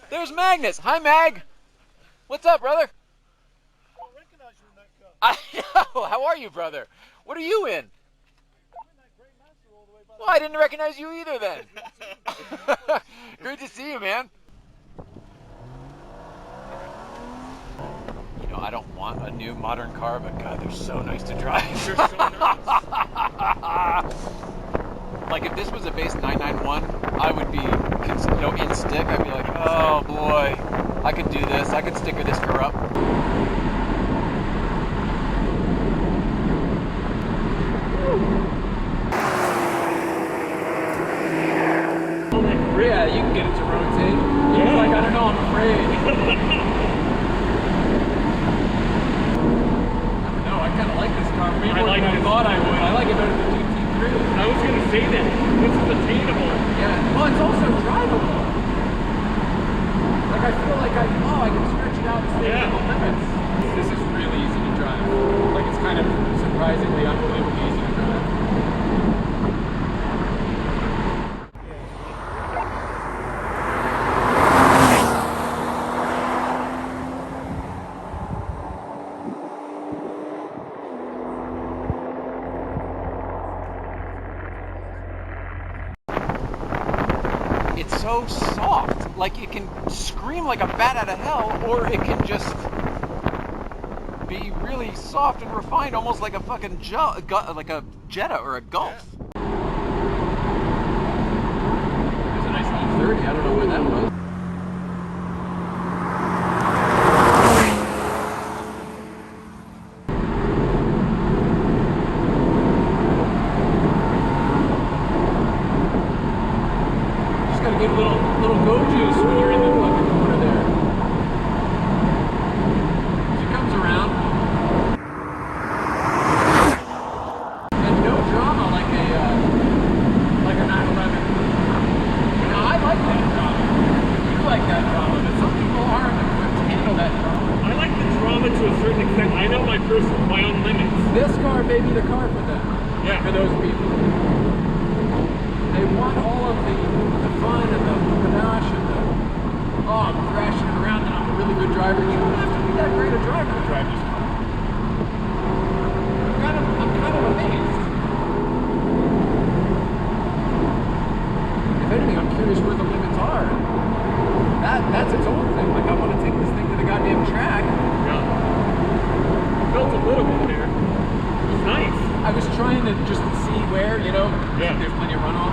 There's Magnus. Hi, Mag. What's up, brother? I don't recognize you in that car. I know. How are you, brother? What are you in? I'm in that gray master all the way by Well, I didn't recognize you either then. Great to see you, man. You know, I don't want a new modern car, but God, they're so nice to drive. They're so nice. Like if this was a base 991, I would be, in stick. I'd be like, oh boy, I could do this. I could sticker this car up. Yeah, you can get it to rotate. He's like, I don't know, I'm afraid. I don't know, I kind of like this car way more than I thought I would. I like it better than the GT3. I was going to say that. This is attainable. Yeah, well, it's also drivable. Like, I feel like I can stretch it out and stay within the limits. This is really easy to drive. Like, it's kind of surprisingly, unbelievably easy to drive. It's so soft. Like it can scream like a bat out of hell, or it can just be really soft and refined, almost like a fucking like a Jetta or a Golf. There's a nice E30. I don't know where that was. Gotta get a little go juice when you're in the fucking corner there. She comes around. And no drama like a 911. Now I like that drama. You like that drama, but some people aren't equipped to handle that drama. I like the drama to a certain extent. I know my own limits. This car may be the car for them. Yeah. For those people. They want all of the fun and the panache and the, oh, I'm thrashing around and I'm a really good driver. You don't have to be that great a driver to drive this car. I'm kind of amazed. If anything, I'm curious where the limits are. That's its own thing. Like, I want to take this thing to the goddamn track. Yeah. Felt a little bit there. It was nice. I was trying to just see where, Yeah. There's plenty of runoff.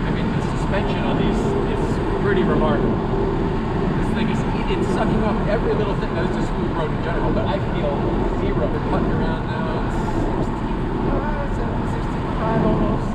I mean, the suspension on these is pretty remarkable. This thing is it's sucking up every little thing. Now, it's a smooth road in general, but I feel zero. We're putting around now. It's 65 almost.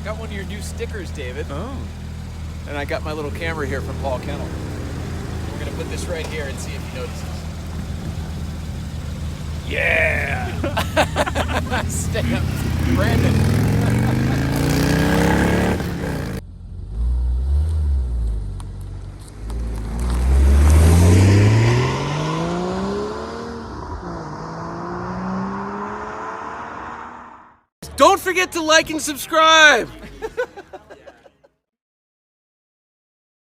Got one of your new stickers, David. Oh. And I got my little camera here from Paul Kennel. We're gonna put this right here and see if he notices. Yeah! Stamped. Brandon. Don't forget to like and subscribe!